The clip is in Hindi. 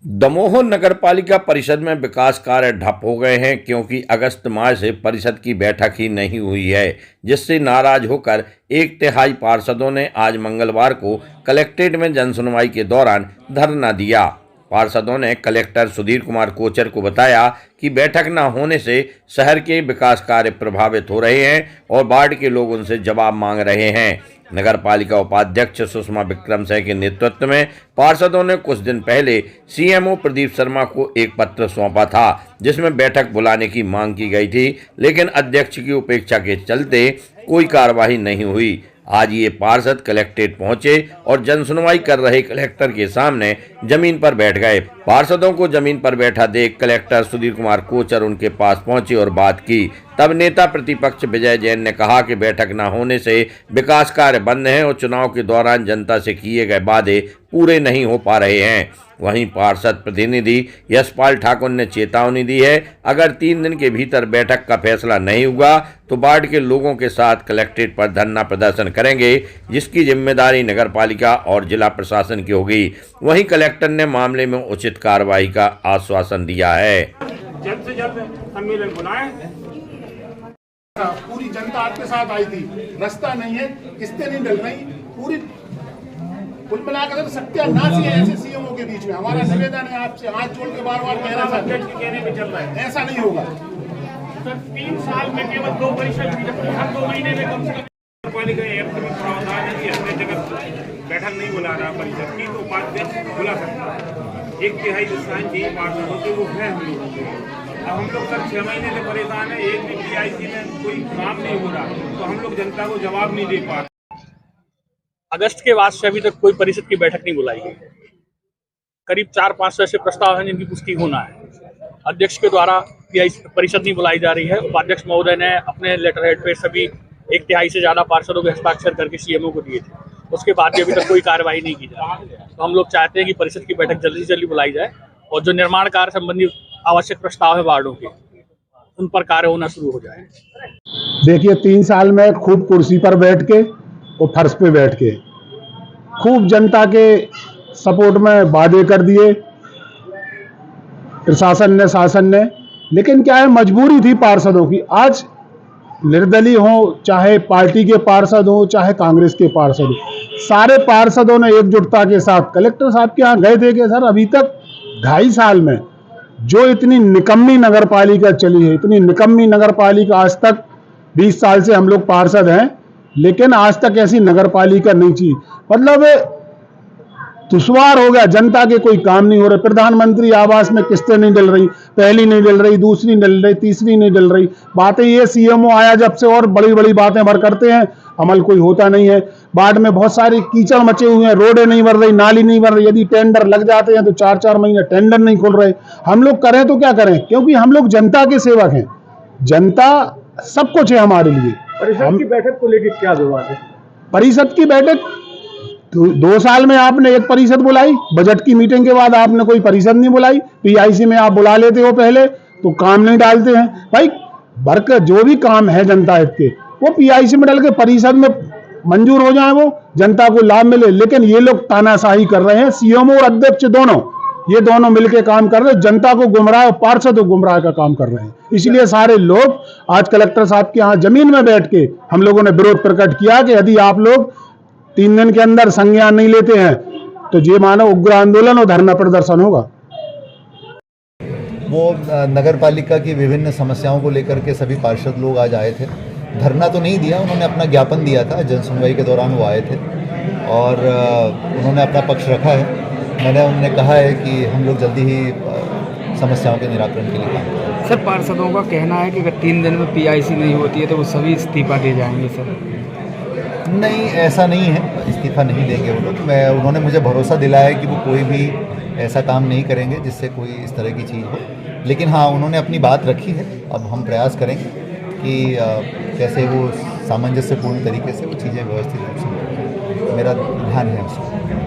दमोह नगर पालिका परिषद में विकास कार्य ठप हो गए हैं क्योंकि अगस्त माह से परिषद की बैठक ही नहीं हुई है, जिससे नाराज होकर एक तिहाई पार्षदों ने आज मंगलवार को कलेक्ट्रेट में जनसुनवाई के दौरान धरना दिया। पार्षदों ने कलेक्टर सुधीर कुमार कोचर को बताया कि बैठक न होने से शहर के विकास कार्य प्रभावित हो रहे हैं और वार्ड के लोग उनसे जवाब मांग रहे हैं। नगर पालिका उपाध्यक्ष सुषमा विक्रम सिंह के नेतृत्व में पार्षदों ने कुछ दिन पहले सीएमओ प्रदीप शर्मा को एक पत्र सौंपा था, जिसमें बैठक बुलाने की मांग की गई थी, लेकिन अध्यक्ष की उपेक्षा के चलते कोई कार्रवाई नहीं हुई। आज ये पार्षद कलेक्ट्रेट पहुंचे और जनसुनवाई कर रहे कलेक्टर के सामने जमीन पर बैठ गए। पार्षदों को जमीन पर बैठा देख कलेक्टर सुधीर कुमार कोचर उनके पास पहुंचे और बात की। तब नेता प्रतिपक्ष विजय जैन ने कहा कि बैठक न होने से विकास कार्य बंद हैं और चुनाव के दौरान जनता से किए गए वादे पूरे नहीं हो पा रहे हैं। वहीं पार्षद प्रतिनिधि यशपाल ठाकुर ने चेतावनी दी है, अगर 3 दिन के भीतर बैठक का फैसला नहीं हुआ तो वार्ड के लोगों के साथ कलेक्ट्रेट पर धरना प्रदर्शन करेंगे, जिसकी जिम्मेदारी नगर पालिका और जिला प्रशासन की होगी। वहीं कलेक्टर ने मामले में उचित कार्रवाई का आश्वासन दिया है। जल्द से जल्द सम्मेलन बुलाएं। पूरी जनता आपके साथ आई थी, रास्ता नहीं है, किस्तें नहीं डल रही, पूरी कुल मिलाकर सत्यानाश ही है ऐसे सीएमओ के बीच में। हमारा निवेदन है आपसे, हाथ जोड़ के बार-बार कह रहा है, कहने पे चल रहा है, ऐसा नहीं होगा। सर 3 साल में केवल 2 परिषद हुई, जबकि हर 2 महीने में कम से कम पालिका एक्ट में प्रावधान है कि अन्य जगह बैठक नहीं बुला रहा परिषद की, तो उपाध्यक्ष बुला सकता है। 1/3 स्थान चाहिए पार्षद होते, वो है हम लोगों के। अब हम लोग सर 6 महीने से परेशान है, एक भी पीआईसी में कोई काम नहीं हो रहा, तो हम लोग जनता को जवाब नहीं दे पा रहे। अगस्त के बाद से अभी तक कोई परिषद की बैठक नहीं बुलाई गई। करीब 4-5 ऐसे प्रस्ताव हैं जिनकी पुष्टि होना है। अध्यक्ष के द्वारा परिषद नहीं बुलाई जा रही है। उपाध्यक्ष महोदय ने अपने लेटर हेड पे सभी 1/3 से ज़्यादा पार्षदों के हस्ताक्षर करके सीएमओ को दिए थे। उसके बाद भी अभी तक कोई कार्रवाई नहीं की जा रही है। तो हम लोग चाहते हैं कि परिषद की बैठक जल्दी से जल्दी बुलाई जाए और जो निर्माण कार्य संबंधी आवश्यक प्रस्ताव है वार्डों के, उन पर कार्य होना शुरू हो जाए। देखिए 3 साल में खूब कुर्सी पर बैठ के और फर्श पे बैठ के खूब जनता के सपोर्ट में वादे कर दिए प्रशासन ने, शासन ने, लेकिन क्या है, मजबूरी थी पार्षदों की। आज निर्दलीय हो, चाहे पार्टी के पार्षद हो, चाहे कांग्रेस के पार्षद हो, सारे पार्षदों ने एकजुटता के साथ कलेक्टर साहब के यहाँ गए थे कि सर अभी तक 2.5 साल में जो इतनी निकम्मी नगर पालिका चली है, इतनी निकम्मी नगर पालिका आज तक 20 साल से हम लोग पार्षद हैं, लेकिन आज तक ऐसी नगर पालिका नहीं थी। मतलब दुश्वार हो गया, जनता के कोई काम नहीं हो रहे। प्रधानमंत्री आवास में किस्तें नहीं डल रही, पहली नहीं डल रही, दूसरी नहीं डल रही, तीसरी नहीं डल रही। बातें ये सीएमओ आया जब से और बड़ी बड़ी बातें भर करते हैं, अमल कोई होता नहीं है। वार्ड में बहुत सारी कीचड़ मचे हुए हैं, रोडें नहीं बन रही, नाली नहीं बन रही। यदि टेंडर लग जाते हैं तो 4-4 महीने टेंडर नहीं खुल रहे। हम लोग करें तो क्या करें, क्योंकि हम लोग जनता के सेवक हैं, जनता सब कुछ है हमारे लिए। परिषद की बैठक को लेकर क्या विवाद है? परिषद की बैठक 2 साल में आपने एक परिषद बुलाई, बजट की मीटिंग के बाद आपने कोई परिषद नहीं बुलाई। पीआईसी में आप बुला लेते हो पहले तो काम नहीं डालते हैं। भाई वर्क जो भी काम है जनता हित के, वो पीआईसी में डाल के परिषद में मंजूर हो जाए, वो जनता को लाभ मिले। लेकिन ये लोग तानाशाही कर रहे हैं, सीएमओ और अध्यक्ष दोनों, ये दोनों मिलकर काम कर रहे हैं, जनता को गुमराह और पार्षद को गुमराह का काम कर रहे हैं। इसलिए सारे लोग आज कलेक्टर साहब के यहाँ जमीन में बैठ के हम लोगों ने विरोध प्रकट किया कि यदि आप लोग 3 दिन के अंदर संज्ञान नहीं लेते हैं तो ये मानो उग्र आंदोलन और धरना प्रदर्शन होगा। वो नगर पालिका की विभिन्न समस्याओं को लेकर के सभी पार्षद लोग आज आए थे। धरना तो नहीं दिया, उन्होंने अपना ज्ञापन दिया था, जनसुनवाई के दौरान वो आए थे और उन्होंने अपना पक्ष रखा है। मैंने उन्हें कहा है कि हम लोग जल्दी ही समस्याओं के निराकरण के लिए काम करेंगे। सर पार्षदों का कहना है कि अगर 3 दिन में पीआईसी नहीं होती है तो वो सभी इस्तीफा दे जाएंगे। सर नहीं, ऐसा नहीं है, इस्तीफा नहीं देंगे वो लोग। उन्होंने मुझे भरोसा दिलाया है कि वो कोई भी ऐसा काम नहीं करेंगे जिससे कोई इस तरह की चीज़ हो। लेकिन हाँ, उन्होंने अपनी बात रखी है। अब हम प्रयास करेंगे कि कैसे वो सामंजस्यपूर्ण तरीके से वो चीज़ें व्यवस्थित रूप से, मेरा ध्यान है उसमें।